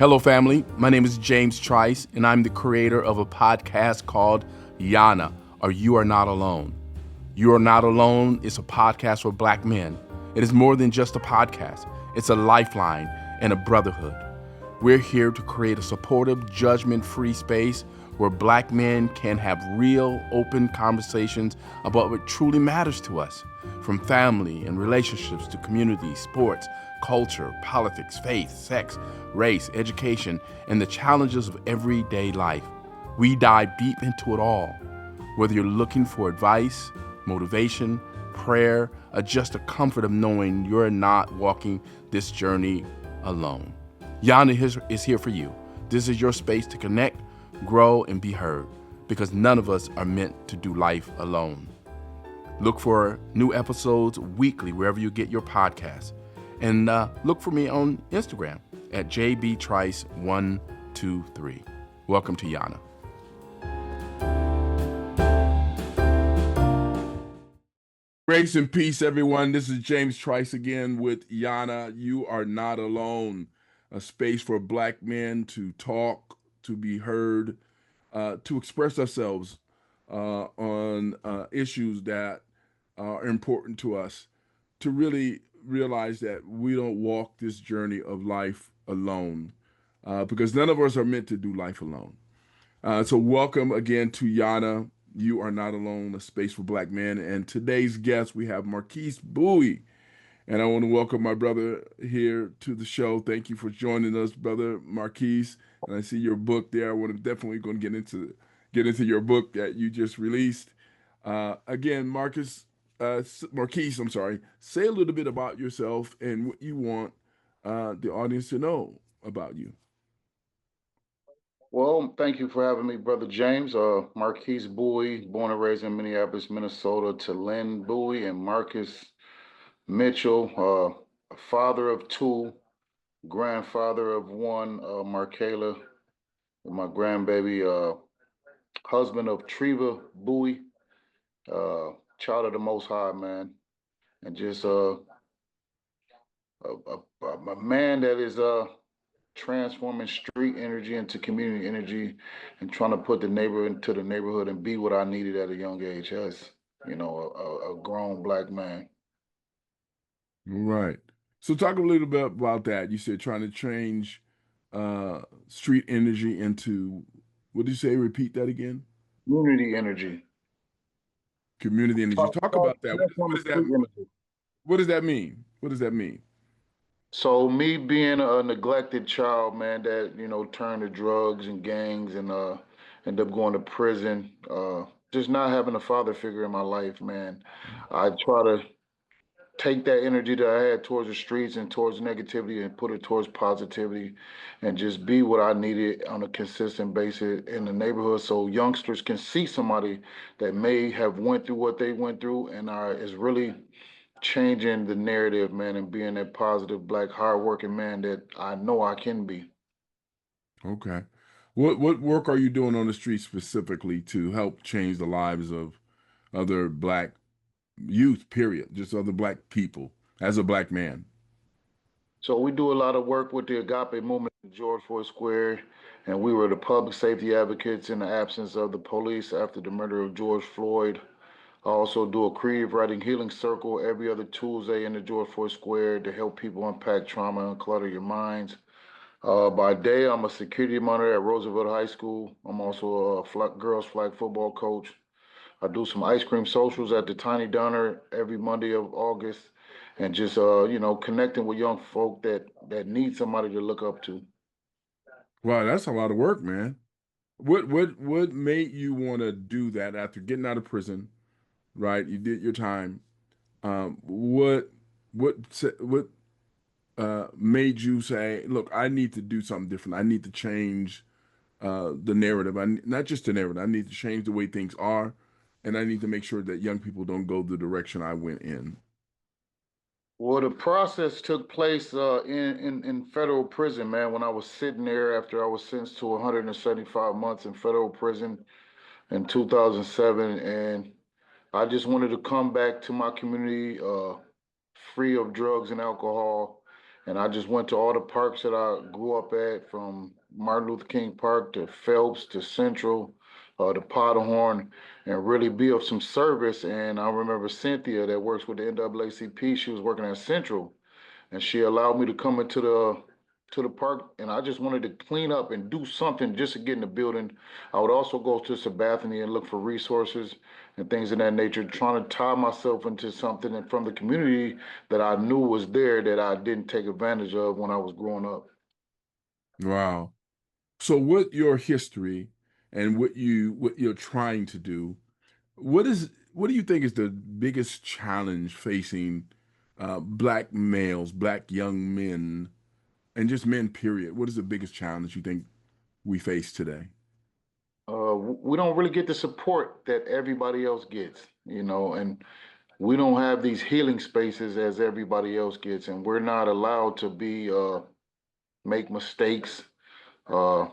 Hello, family. My name is James Trice, and I'm the creator of a podcast called YANA, or You Are Not Alone. You Are Not Alone is a podcast for Black men. It is more than just a podcast. It's a lifeline and a brotherhood. We're here to create a supportive, judgment-free space where Black men can have real, open conversations about what truly matters to us, from family and relationships to community, sports, culture, politics, faith, sex, race, education, and the challenges of everyday life. We dive deep into it all. Whether you're looking for advice, motivation, prayer, or just the comfort of knowing you're not walking this journey alone. YANA is here for you. This is your space to connect, grow, and be heard, because none of us are meant to do life alone. Look for new episodes weekly wherever you get your podcasts. And look for me on Instagram at jbtrice123. Welcome to YANA. Grace and peace, everyone. This is James Trice again with YANA. You Are Not Alone, a space for Black men to talk, to be heard, to express ourselves on issues that are important to us, to really realize that we don't walk this journey of life alone, because none of us are meant to do life alone. So welcome again to YANA. You Are Not Alone, a space for Black men. And today's guest, we have Marquise Bowie. And I want to welcome my brother here to the show. Thank you for joining us, brother Marquise. And I see your book there. I want to definitely going to get into your book that you just released. Again, Marquise, I'm sorry. Say a little bit about yourself and what you want the audience to know about you. Well, thank you for having me, Brother James. Marquise Bowie, born and raised in Minneapolis, Minnesota, to Lynn Bowie and Marcus Mitchell, a father of two, grandfather of one, Markayla, my grandbaby, husband of Treva Bowie, child of the Most High, man, and just a man that is transforming street energy into community energy and trying to put the neighbor into the neighborhood and be what I needed at a young age as, a grown Black man. Right. So talk a little bit about that. You said trying to change street energy into, what did you say? Repeat that again. Community energy. Community energy. Talk about that. Transforming street energy. What does that mean? What does that mean? So me being a neglected child, man, that, turned to drugs and gangs and end up going to prison, just not having a father figure in my life, man. I try to take that energy that I had towards the streets and towards negativity and put it towards positivity and just be what I needed on a consistent basis in the neighborhood so youngsters can see somebody that may have went through what they went through and is really changing the narrative, man, and being that positive Black hardworking man that I know I can be. Okay. What work are you doing on the street specifically to help change the lives of other Black youth, period, just other Black people as a Black man? So we do a lot of work with the Agape movement in George Floyd Square, and we were the public safety advocates in the absence of the police after the murder of George Floyd. I also do a creative writing healing circle every other Tuesday in the George Floyd Square to help people unpack trauma and clutter your minds. By day, I'm a security monitor at Roosevelt High School. I'm also a girls flag football coach. I do some ice cream socials at the Tiny Diner every Monday of August, and just connecting with young folk that need somebody to look up to. Wow, that's a lot of work, man. What made you want to do that after getting out of prison, right? You did your time. What made you say, "Look, I need to do something different. I need to change the narrative. Not just the narrative. I need to change the way things are, and I need to make sure that young people don't go the direction I went in." Well, the process took place in federal prison, man. When I was sitting there after I was sentenced to 175 months in federal prison in 2007, and I just wanted to come back to my community free of drugs and alcohol And I just went to all the parks that I grew up at, from Martin Luther King Park to Phelps to Central, to Potterhorn, and really be of some service. And I remember Cynthia that works with the NAACP. She was working at Central, and she allowed me to come into the park, and I just wanted to clean up and do something just to get in the building. I would also go to Sabathany and look for resources and things of that nature, trying to tie myself into something from the community that I knew was there that I didn't take advantage of when I was growing up. Wow. So what your history and what you're trying to do, what do you think is the biggest challenge facing black males, black young men, and just men, period? What is the biggest challenge you think we face today? We don't really get the support that everybody else gets, and we don't have these healing spaces as everybody else gets, and we're not allowed to be make mistakes. Uh,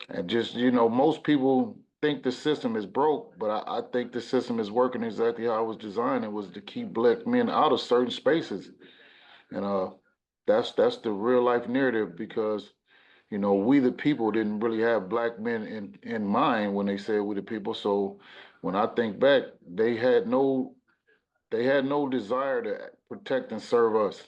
And just, most people think the system is broke, but I think the system is working exactly how it was designed. It was to keep black men out of certain spaces. And that's the real life narrative, because, we the people didn't really have black men in mind when they said we the people. So when I think back, they had no desire to protect and serve us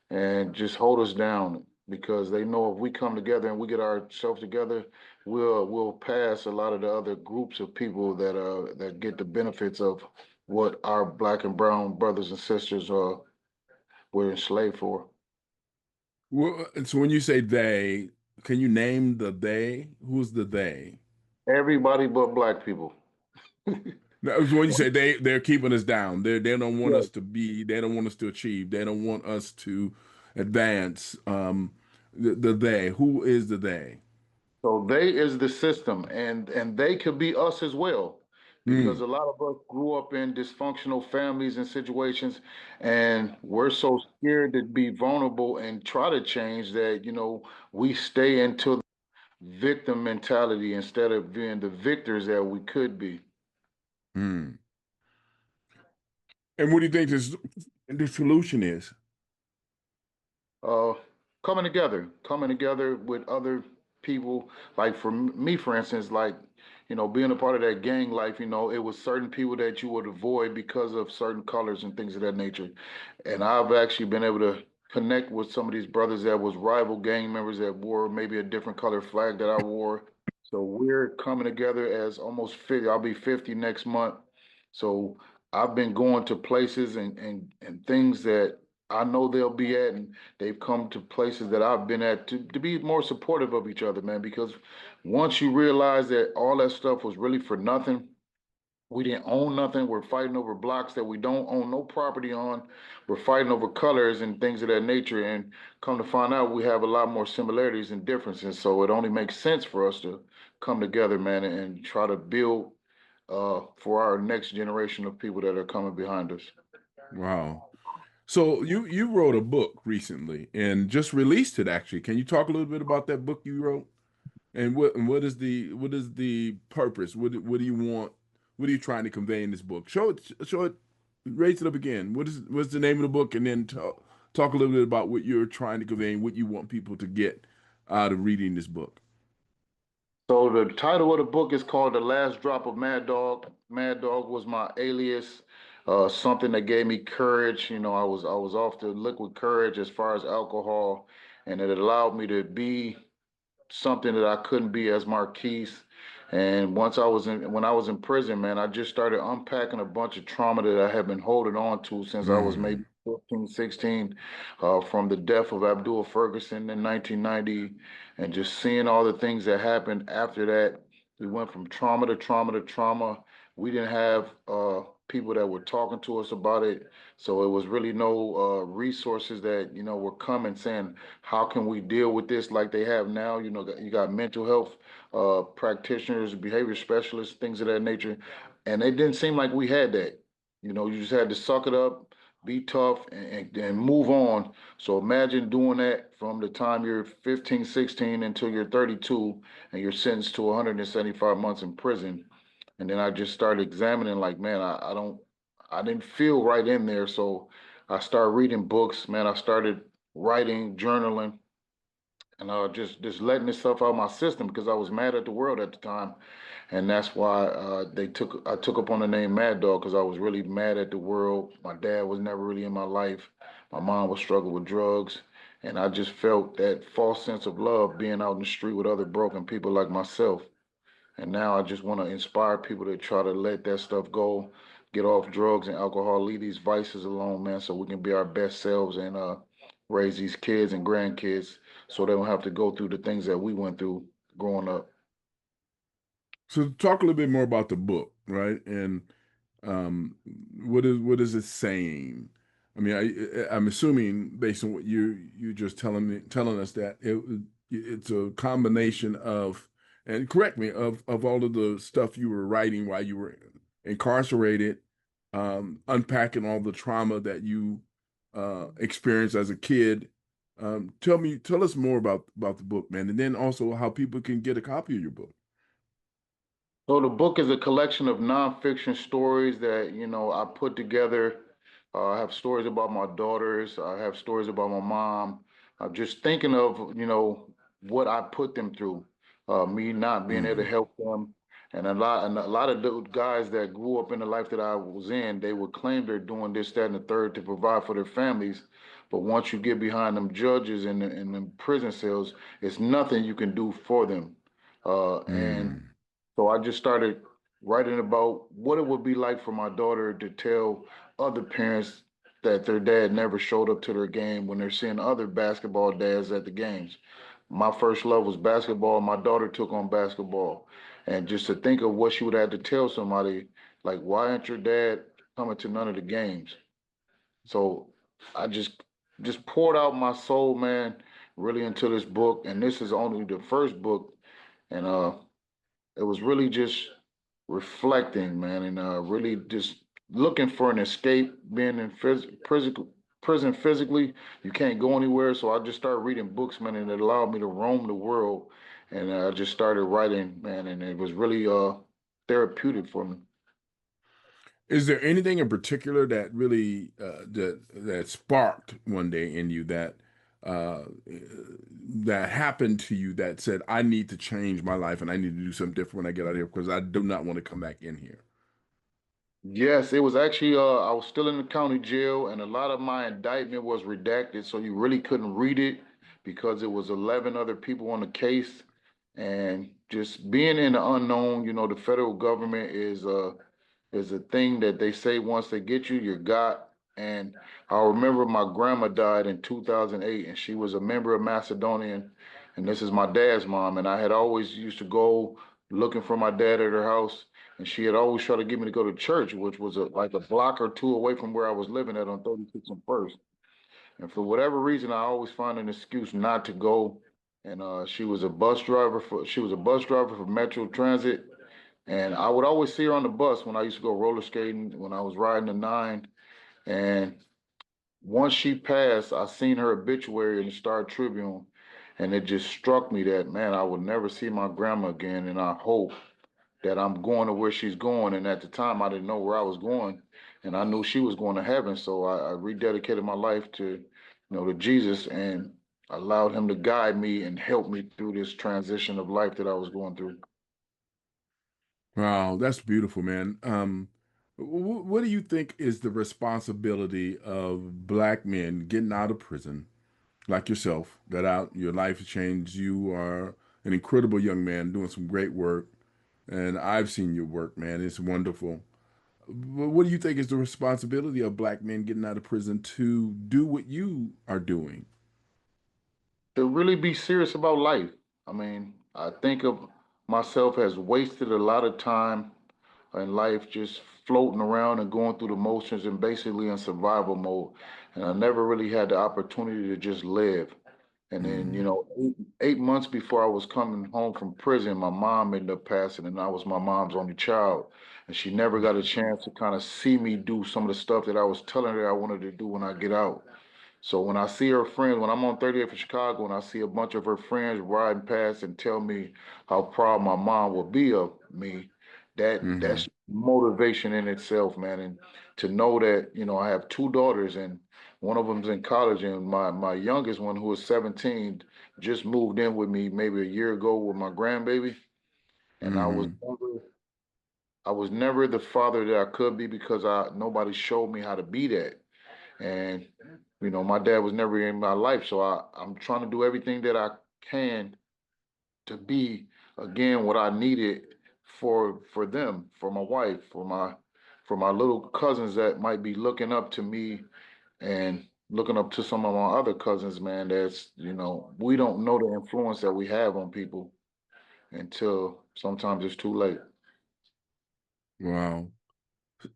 and just hold us down, because they know if we come together and we get ourselves together, we'll pass a lot of the other groups of people that get the benefits of what our black and brown brothers and sisters were enslaved for. Well, so when you say they, can you name the they? Who's the they? Everybody but black people. Now, when you say they're keeping us down. They don't want Yeah. us to be. They don't want us to achieve. They don't want us to advance. The they. Who is the they? So they is the system, and they could be us as well, because Hmm. a lot of us grew up in dysfunctional families and situations, and we're so scared to be vulnerable and try to change that, we stay into victim mentality instead of being the victors that we could be. Hmm. And what do you think the solution is? uh coming together with other people. Like for me, for instance, like, being a part of that gang life, it was certain people that you would avoid because of certain colors and things of that nature. And I've actually been able to connect with some of these brothers that was rival gang members that wore maybe a different color flag that I wore. So we're coming together as almost 50. I'll be 50 next month. So I've been going to places and things that I know they'll be at, and they've come to places that I've been at to be more supportive of each other, man. Because once you realize that all that stuff was really for nothing, we didn't own nothing. We're fighting over blocks that we don't own no property on. We're fighting over colors and things of that nature. And come to find out, we have a lot more similarities and differences. So it only makes sense for us to come together, man, and try to build for our next generation of people that are coming behind us. Wow. So you wrote a book recently and just released it actually. Can you talk a little bit about that book you wrote? And what is the purpose? What do you want? What are you trying to convey in this book? Show it, raise it up again. What's the name of the book? And then talk a little bit about what you're trying to convey and what you want people to get out of reading this book. So the title of the book is called The Last Drop of Mad Dog. Mad Dog was my alias, something that gave me courage. I was off the liquid courage as far as alcohol, and it allowed me to be something that I couldn't be as Marquise. And when I was in prison, man, I just started unpacking a bunch of trauma that I had been holding on to since I was Mm, maybe 15, 16, from the death of Abdul Ferguson in 1990, and just seeing all the things that happened after that. We went from trauma to trauma to trauma. We didn't have people that were talking to us about it. So it was really no resources that, were coming saying, how can we deal with this like they have now? You got mental health practitioners, behavior specialists, things of that nature. And it didn't seem like we had that. You just had to suck it up, be tough, and move on. So imagine doing that from the time you're 15, 16 until you're 32, and you're sentenced to 175 months in prison. And then I just started examining, like, man, I didn't feel right in there. So I started reading books, man. I started writing, journaling, and just letting this stuff out of my system because I was mad at the world at the time, and that's why I took up on the name Mad Dog because I was really mad at the world. My dad was never really in my life. My mom was struggling with drugs, and I just felt that false sense of love being out in the street with other broken people like myself. And now I just want to inspire people to try to let that stuff go, get off drugs and alcohol, leave these vices alone, man, so we can be our best selves and raise these kids and grandkids so they don't have to go through the things that we went through growing up. So talk a little bit more about the book, right? And um, what is it saying? I mean, I'm assuming based on what you just telling us that it's a combination of, and correct me, of all of the stuff you were writing while you were incarcerated, unpacking all the trauma that you experienced as a kid. Tell us more about the book, man, and then also how people can get a copy of your book. So the book is a collection of nonfiction stories that I put together. I have stories about my daughters. I have stories about my mom. I'm just thinking of what I put them through, me not being able to Mm, help them, and a lot of the guys that grew up in the life that I was in, they would claim they're doing this, that, and the third to provide for their families. But once you get behind them judges in them prison cells, it's nothing you can do for them. And mm. so I just started writing about what it would be like for my daughter to tell other parents that their dad never showed up to their game when they're seeing other basketball dads at the games. My first love was basketball. My daughter took on basketball. And just to think of what she would have to tell somebody, like, why aren't your dad coming to none of the games? So I just poured out my soul, man, really into this book. And this is only the first book. And it was really just reflecting, man, and really just looking for an escape. Being in prison physically, you can't go anywhere. So I just started reading books, man, and it allowed me to roam the world. And I just started writing, man, and it was really therapeutic for me. Is there anything in particular that really that sparked one day in you that happened to you that said, "I need to change my life and I need to do something different when I get out of here because I do not want to come back in here." Yes, it was actually I was still in the county jail and a lot of my indictment was redacted, so you really couldn't read it because it was 11 other people on the case. And just being in the unknown, the federal government is a thing that they say once they get you, you're got. And I remember my grandma died in 2008 and she was a member of Macedonian, and this is my dad's mom, and I had always used to go looking for my dad at her house, and she had always tried to get me to go to church, which was like a block or two away from where I was living at on 36 and First. And for whatever reason, I always find an excuse not to go. And she was a bus driver for Metro Transit, and I would always see her on the bus when I used to go roller skating when I was riding the nine. And once she passed, I seen her obituary in the Star Tribune, and it just struck me that, man, I would never see my grandma again, and I hope that I'm going to where she's going. And at the time, I didn't know where I was going, and I knew she was going to heaven. So I rededicated my life to Jesus, and allowed Him to guide me and help me through this transition of life that I was going through. Wow, that's beautiful, man. What do you think is the responsibility of black men getting out of prison, like yourself, got out, your life has changed, you are an incredible young man doing some great work, and I've seen your work, man. It's wonderful. What do you think is the responsibility of black men getting out of prison to do what you are doing? To really be serious about life. I mean, I think of myself as wasted a lot of time in life just floating around and going through the motions and basically in survival mode. And I never really had the opportunity to just live. And then, Mm, 8 months before I was coming home from prison, my mom ended up passing, and I was my mom's only child. And she never got a chance to kind of see me do some of the stuff that I was telling her I wanted to do when I get out. So when I see her friends, when I'm on 38th in Chicago and I see a bunch of her friends riding past and tell me how proud my mom will be of me, that's hmm motivation in itself, man. And to know that, I have two daughters and One of them's in college, and my youngest one, who is 17, just moved in with me maybe a year ago with my grandbaby. And Mm-hmm. I was never the father that I could be because I nobody showed me how to be that. And my dad was never in my life, so I'm trying to do everything that I can to be again what I needed for them, for my wife, for my little cousins that might be looking up to me and looking up to some of my other cousins, man. That's we don't know the influence that we have on people until sometimes it's too late. Wow.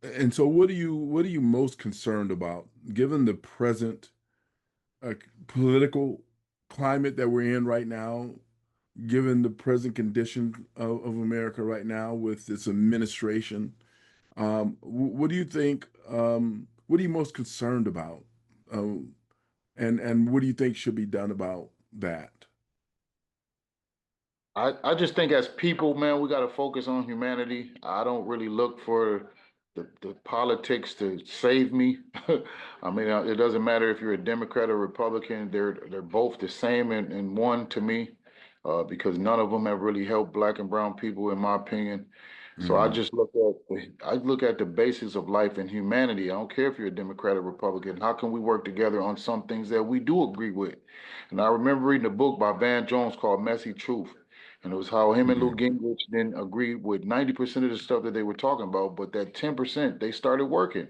And so what are you most concerned about given the present political climate that we're in right now, given the present condition of America right now with this administration? What do you think? What are you most concerned about? Um, and what do you think should be done about that? I just think as people, man, we got to focus on humanity. I don't really look for the politics to save me. I mean, it doesn't matter if you're a Democrat or Republican. They're both the same in one to me, because none of them have really helped Black and brown people, in my opinion. So Hmm. I look at the basics of life and humanity. I don't care if you're a Democrat or Republican. How can we work together on some things that we do agree with? And I remember reading a book by Van Jones called Messy Truth. And it was how him and Lou Hmm. Gingrich didn't agree with 90% of the stuff that they were talking about, but that 10% they started working.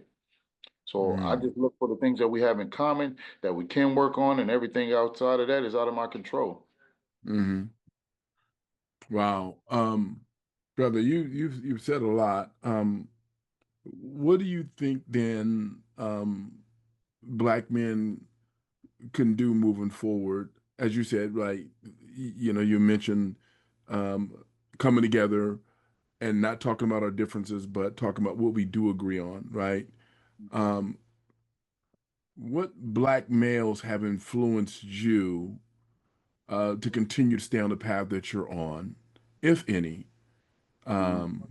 So I Hmm. just look for the things that we have in common that we can work on, and everything outside of that is out of my control. Hmm. Wow. Brother, you've said a lot. What do you think then black men can do moving forward? As you said, right, you mentioned coming together and not talking about our differences, but talking about what we do agree on, right? Um, what black males have influenced you to continue to stay on the path that you're on, if any? Mhm. Um,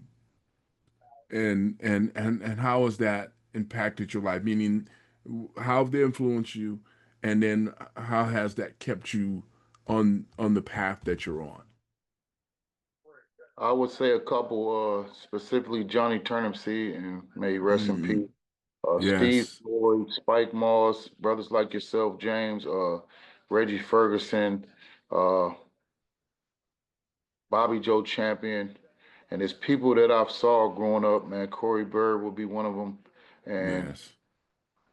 and how has that impacted your life? Meaning, how have they influenced you, and then how has that kept you on the path that you're on? I would say a couple, specifically Johnny Turnipseed, and may he rest in Mm, peace. Steve yes, Floyd, Spike Moss, brothers like yourself, James, Reggie Ferguson, uh, Bobby Joe Champion, and there's people that I've saw growing up, man. Corey Bird will be one of them, and yes,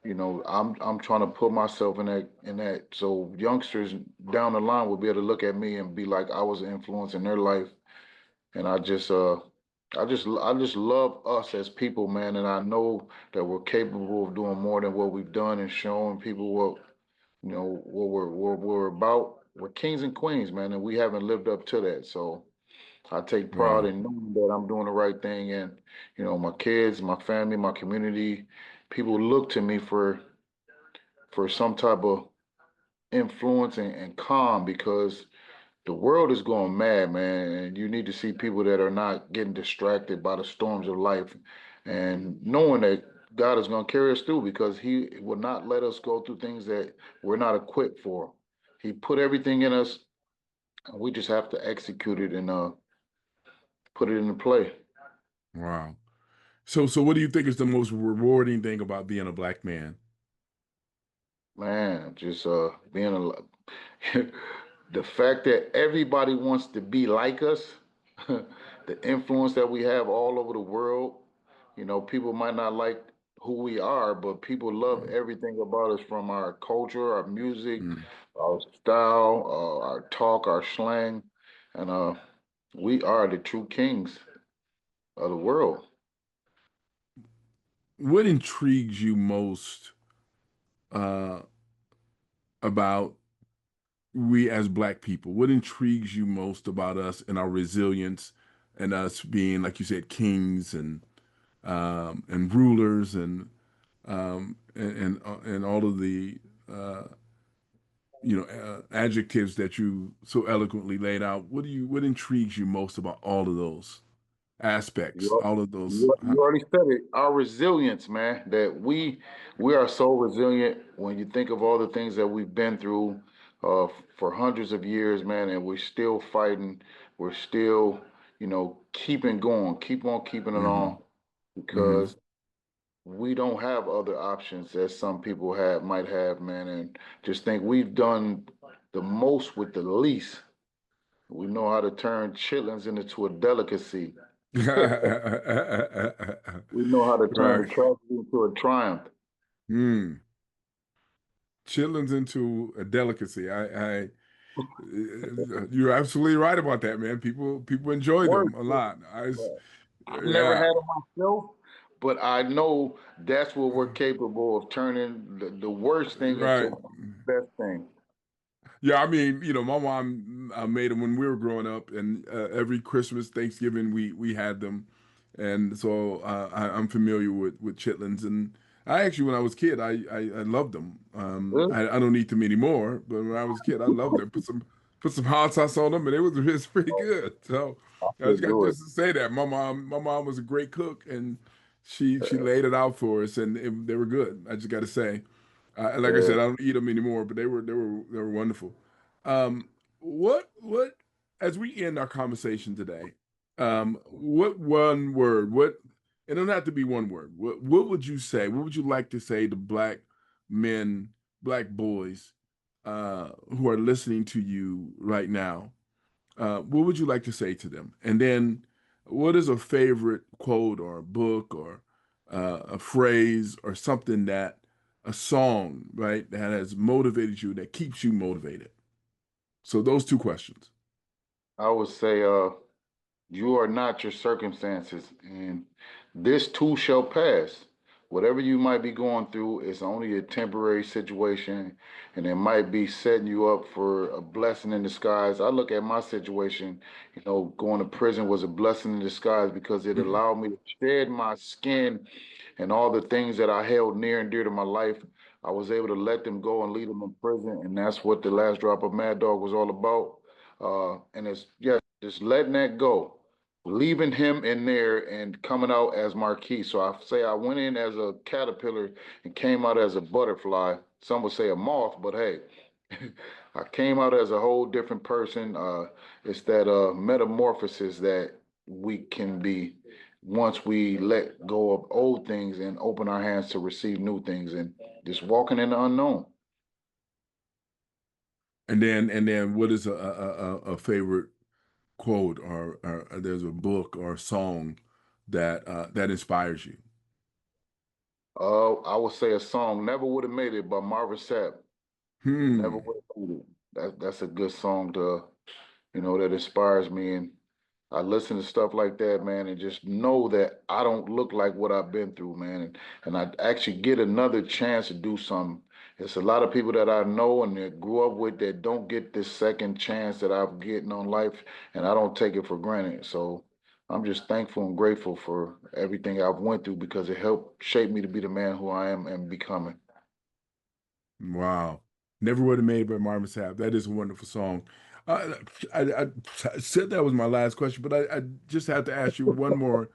I'm trying to put myself in that so youngsters down the line will be able to look at me and be like I was an influence in their life, and I just love us as people, man, and I know that we're capable of doing more than what we've done and showing people what we're about. We're kings and queens, man, and we haven't lived up to that, so. I take pride wow, in knowing that I'm doing the right thing, and my kids, my family, my community, people look to me for some type of influence and calm because the world is going mad, man, and you need to see people that are not getting distracted by the storms of life, and knowing that God is going to carry us through because He will not let us go through things that we're not equipped for. He put everything in us, and we just have to execute it and put it into play. wow. So what do you think is the most rewarding thing about being a black man? Man, just being the fact that everybody wants to be like us, the influence that we have all over the world. People might not like who we are, but people love Mm, everything about us from our culture, our music, mm. our style, our talk, our slang, and we are the true kings of the world. What intrigues you most uh, about we as black people? What intrigues you most about us and our resilience and us being, like you said, kings and rulers and all of the adjectives that you so eloquently laid out? What intrigues you most about all of those? aspects, You, all of those. you already said it. Our resilience, man. That we are so resilient when you think of all the things that we've been through for hundreds of years, man, and we're still fighting. We're still, keeping going, keep on keeping it Hmm. on, Hmm. because we don't have other options as some people have might have, man. And just think we've done the most with the least. We know how to turn chitlins into a delicacy. We know how to turn Right. a tragedy into a triumph. Mm. Chillings into a delicacy. You're absolutely right about that, man. People enjoy Work. them a lot. I've never had Yeah, it myself, but I know that's what we're capable of, turning the worst thing into right. the best thing. Yeah, I mean, my mom made them when we were growing up, and every Christmas, Thanksgiving, we had them, and so I'm familiar with chitlins. And I actually, when I was a kid, I loved them. Really? I don't eat them anymore, but when I was a kid, I loved them. Put some hot sauce on them, and it's pretty Oh, good. So I I just could got do it. just to say that my mom was a great cook, and she laid it out for us, and they were good. I just got to say. Like I Yeah. said, I don't eat them anymore, but they were wonderful. What as we end our conversation today, what one word, it don't have to be one word. What would you say? What would you like to say to black men, black boys, who are listening to you right now? What would you like to say to them? And then, what is a favorite quote or a book or a phrase or something a song, right, that has motivated you, that keeps you motivated? So those two questions. I would say, you are not your circumstances, and this too shall pass. Whatever you might be going through is only a temporary situation, and it might be setting you up for a blessing in disguise. I look at my situation, going to prison was a blessing in disguise because it allowed me to shed my skin and all the things that I held near and dear to my life. I was able to let them go and leave them in prison, and that's what the last drop of Mad Dog was all about. And it's, yeah, just letting that go, leaving him in there and coming out as Marquise. So I say I went in as a caterpillar and came out as a butterfly. Some would say a moth, but hey, I came out as a whole different person. It's that metamorphosis that we can be once we let go of old things and open our hands to receive new things, and just walking in the unknown. And then, what is a favorite quote or there's a book or a song that inspires you? I would say a song "Never Would Have Made It" by Marvin Sapp. Never Hmm. would have made it. That's a good song to, that inspires me. And I listen to stuff like that, man, and just know that I don't look like what I've been through, man. And I actually get another chance to do something. It's a lot of people that I know and that grew up with that don't get this second chance that I'm getting on life, and I don't take it for granted. So I'm just thankful and grateful for everything I've went through because it helped shape me to be the man who I am and becoming. Wow. Never Would Have Made It by Marvin Sapp. That is a wonderful song. Uh, I said that was my last question, but I just have to ask you one more.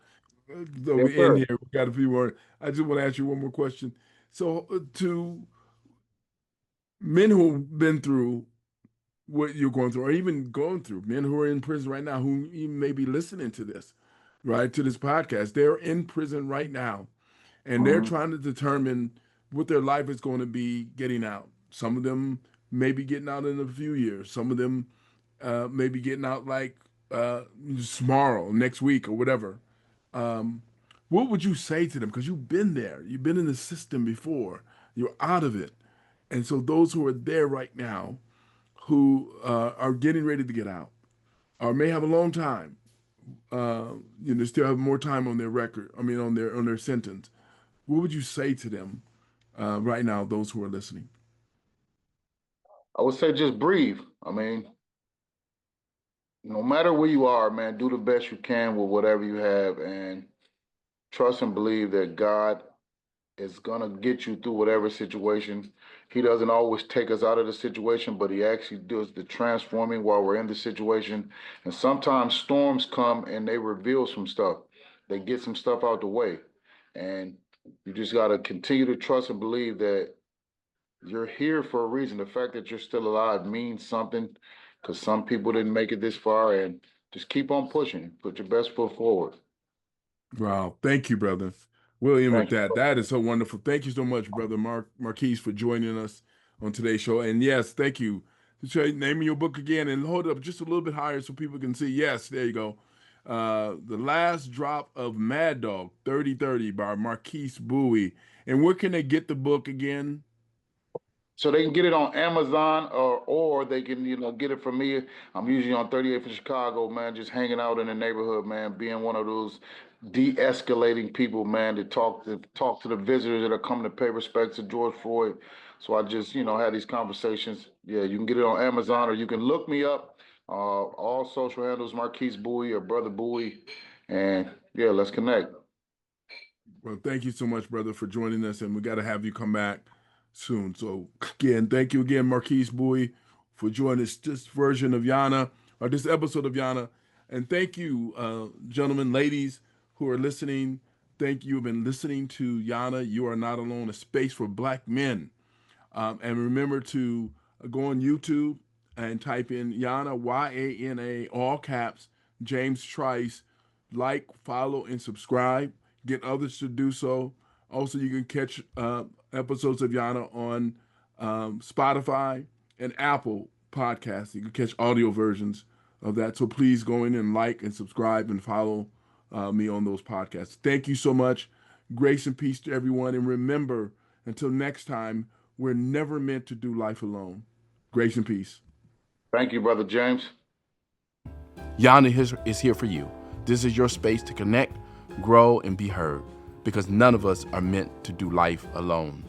Though Yes, we end sir. here, we got a few more. I just want to ask you one more question. So, to men who've been through what you're going through, or even going through, men who are in prison right now, who even may be listening to this, right, to this podcast, they're in prison right now and they're Mhm. trying to determine what their life is going to be getting out. Some of them may be getting out in a few years. Some of them may be getting out like tomorrow, next week, or whatever. Um, what would you say to them? Because you've been there, you've been in the system before, you're out of it. And so, those who are there right now, who are getting ready to get out, or may have a long time, still have more time on their record. I mean, on their sentence. What would you say to them right now, those who are listening? I would say just breathe. I mean, no matter where you are, man, do the best you can with whatever you have and trust and believe that God is gonna get you through whatever situation. He doesn't always take us out of the situation, but he actually does the transforming while we're in the situation. And sometimes storms come and they reveal some stuff. They get some stuff out the way. And you just gotta continue to trust and believe that you're here for a reason. The fact that you're still alive means something because some people didn't make it this far, and just keep on pushing. Put your best foot forward. Wow. Thank you, brother. We'll end with Thank you. that. That is so wonderful. Thank you so much, brother Marquise, for joining us on today's show. And yes, thank you. Name your book again and hold it up just a little bit higher so people can see. Yes, there you go. The Last Drop of Mad Dog, 3030 by Marquise Bowie. And where can they get the book again? So they can get it on Amazon, or they can, get it from me. I'm usually on 38th in Chicago, man, just hanging out in the neighborhood, man, being one of those de-escalating people, man, to talk to the visitors that are coming to pay respects to George Floyd. So I just, had these conversations. Yeah, you can get it on Amazon, or you can look me up. All social handles, Marquise Bowie or Brother Bowie, and yeah, let's connect. Well, thank you so much, brother, for joining us. And we got to have you come back soon. So again, thank you again, Marquise Bowie, for joining this version of YANA, or this episode of YANA. And thank you, gentlemen, ladies who are listening. Thank you. You've been listening to YANA. You are not alone, a space for Black men. And remember to go on YouTube and type in YANA, YANA, all caps, James Trice. Like, follow, and subscribe. Get others to do so. Also, you can catch episodes of YANA on Spotify and Apple Podcasts. You can catch audio versions of that. So please go in and like and subscribe and follow me on those podcasts. Thank you so much. Grace and peace to everyone. And remember, until next time, we're never meant to do life alone. Grace and peace. Thank you, Brother James. YANA is here for you. This is your space to connect, grow, and be heard, because none of us are meant to do life alone.